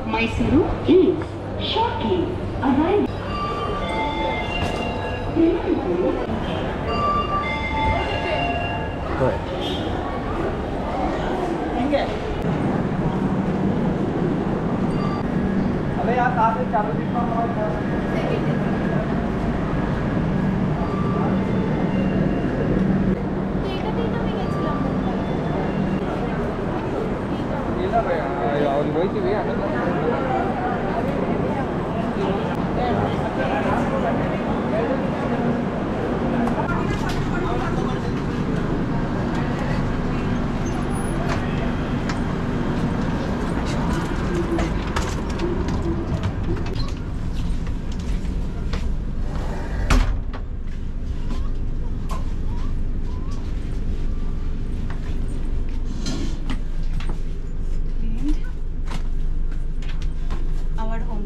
Mysuru is shortly arriving. Good. अबे यार कहाँ से चालू दिखा वही थी भैया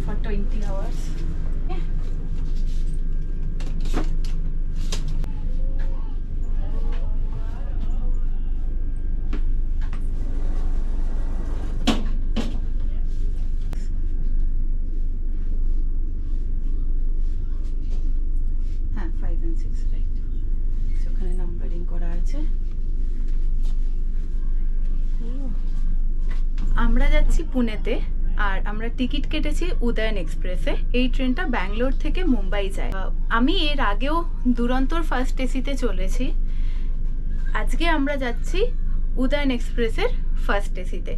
for 20 hours. Yeah. হ্যাঁ 5 and 6 রাইট ওখানে নাম্বারিং করা আছে আমরা যাচ্ছি পুনেতে আর আমরা টিকিট কেটেছি উদয়ন এক্সপ্রেসে এই ট্রেনটা ব্যাঙ্গালোর থেকে মুম্বাই যায় আমি এর আগেও দুরন্তর ফার্স্ট এসিতে চলেছি আজকে আমরা যাচ্ছি উদয়ন এক্সপ্রেসের ফার্স্ট এসিতে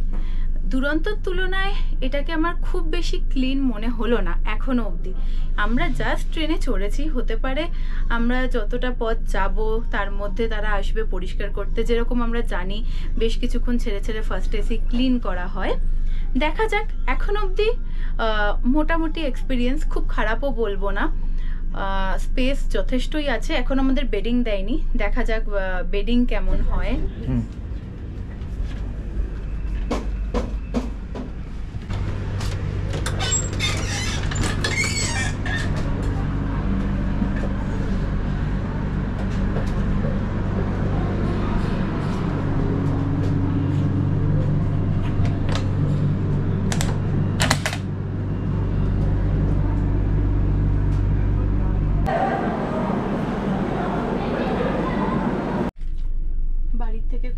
দুরন্তর তুলনায় এটাকে আমার খুব বেশি ক্লিন মনে হলো না এখনো অবধি আমরা জাস্ট ট্রেনে চড়েছি হতে পারে আমরা যতটা পথ যাব তার মধ্যে তারা আসবে পরিষ্কার করতে যেরকম আমরা জানি বেশ কিছুক্ষণ ছেড়ে ছেড়ে ফার্স্ট এসি ক্লিন করা হয় দেখা যাক এখন অবধি মোটামুটি এক্সপিরিয়েন্স খুব খারাপও বলবো না স্পেস যথেষ্টই আছে এখন আমাদের বেডিং দেয়নি দেখা যাক বেডিং কেমন হয়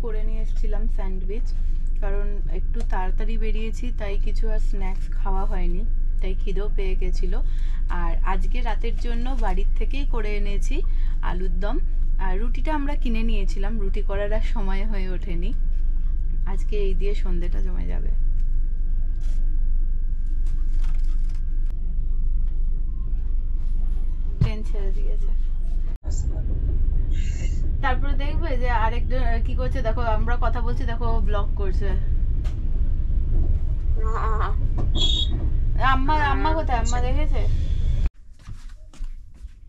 করে নিয়ে এসেছিলাম স্যান্ডউইচ কারণ একটু তাড়াতাড়ি বেরিয়েছি তাই কিছু আর স্ন্যাক্স খাওয়া হয়নি তাই খিদেও পেয়ে গেছিল আর আজকে রাতের জন্য বাড়ির থেকেই করে এনেছি আলুর দম আর রুটিটা আমরা কিনে নিয়েছিলাম রুটি করার আর সময় হয়ে ওঠেনি আজকে এই দিয়ে সন্ধ্যেটা জমে যাবে ট্রেন ছেড়ে দিয়েছে তারপরে দেখবে যে আরেকজন কি করছে দেখো আমরা কথা বলছি দেখো ব্লগ করছে আম্মা আম্মা কোথায় আম্মা দেখেছে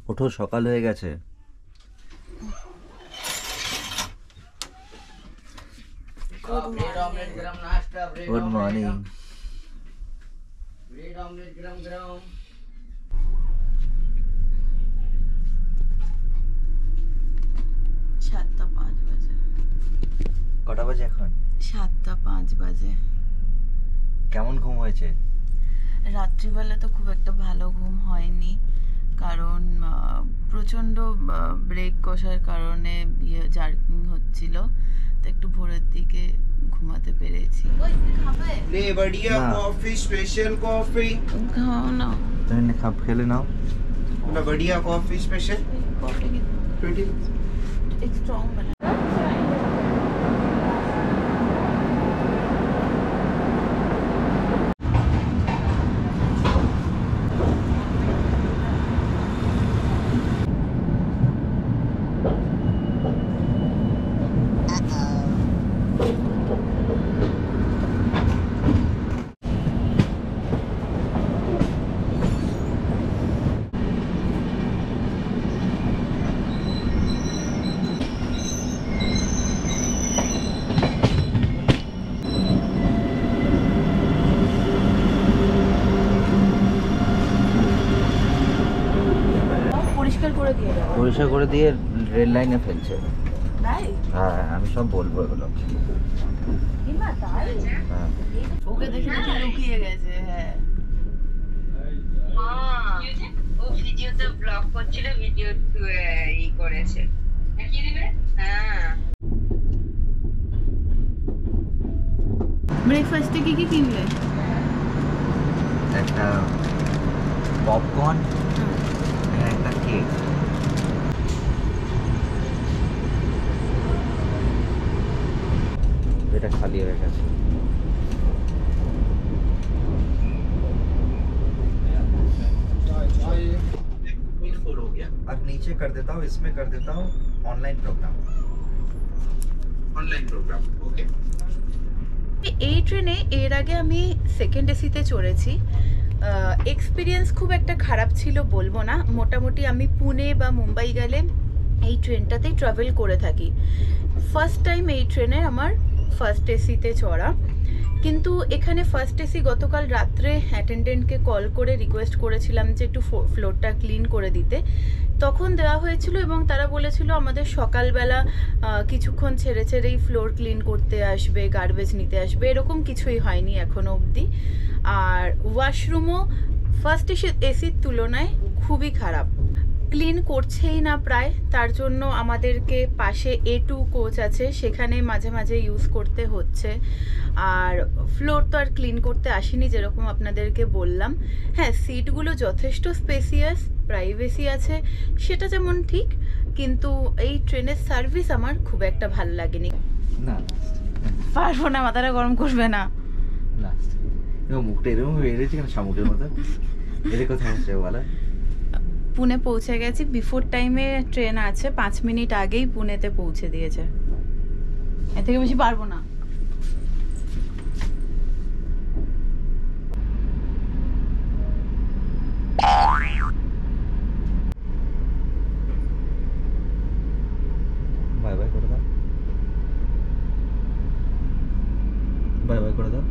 ওঠো সকাল হয়ে গেছে গুড মর্নিং ব্রেড অমলেট গরম গরম কটা বাজে এখন 7:05 বাজে কেমন ঘুম হয়েছে রাত্রিবেলা তো খুব একটা ভালো ঘুম হয়নি কারণ প্রচন্ড ব্রেক কষার কারণে জার্কিং হচ্ছিল তো একটু ভোরের দিকে ঘুমাতে পেরেছি ले बढ़िया कॉफी स्पेशल कॉफी খাও না তুমি খাপ খেলে নাও ना बढ़िया कॉफी स्पेशल कॉफी की 20 एक स्ट्रांग बना পরিষ্কার করে দিয়ে রেল লাইনে ফেলছে হ্যাঁ আমি সব বলবো এগুলো ওকে দেখে দেখে লুকিয়ে গেছে হ্যাঁ ভিডিও ই করেছে কি দিবে হ্যাঁ ব্রেকফাস্টে কি কি কিনলে? একটা পপকর্ন আর একটা কেক। এটা খালি হয়ে গেছে। अब नीचे कर देता हूँ, इसमें कर देता हूँ online program. Online program okay এই ট্রেনে এর আগে আমি সেকেন্ড এসিতে চড়েছি। এক্সপিরিয়েন্স খুব একটা খারাপ ছিল বলবো না। মোটামুটি আমি পুনে বা মুম্বাই গেলে এই ট্রেনটাতেই ট্রাভেল করে থাকি। ফার্স্ট টাইম এই ট্রেনে আমার ফার্স্ট এসিতে চড়া। কিন্তু এখানে ফার্স্ট এসি গতকাল রাত্রে অ্যাটেন্ডেন্টকে কল করে রিকোয়েস্ট করেছিলাম যে একটু ফ্লোরটা ক্লিন করে দিতে, তখন দেওয়া হয়েছিল এবং তারা বলেছিল আমাদের সকালবেলা কিছুক্ষণ ছেড়ে ছেড়েই ফ্লোর ক্লিন করতে আসবে, গার্বেজ নিতে আসবে, এরকম কিছুই হয়নি এখনো অবধি। আর ওয়াশরুমও ফার্স্ট এসির তুলনায় খুবই খারাপ, ক্লিন করছেই না প্রায়। তার জন্য আমাদেরকে পাশে A2 কোচ আছে, সেখানে মাঝে মাঝে ইউজ করতে হচ্ছে। আর ফ্লোর তো আর ক্লিন করতে আসেনি, যেরকম আপনাদেরকে বললাম। হ্যাঁ, সিটগুলো যথেষ্ট স্পেসিয়াস, প্রাইভেসি আছে, সেটা যেমন ঠিক, কিন্তু এই ট্রেনের সার্ভিস আমার খুব একটা ভালো লাগেনি। না পারবো না, মাথাটা গরম করবে না। লাস্ট এরকম মুখটা এরকম বেরিয়েছে কেন শামুকের মতো? এটা কোথায় আসছে বলা? পুনে পৌঁছে গেছি, বিফোর টাইমে ট্রেন আছে, 5 মিনিট আগেই পুনেতে পৌঁছে দিয়েছে। এর থেকে বেশি পারবো না। বাই বাই করে দাও, বাই বাই করে দাও।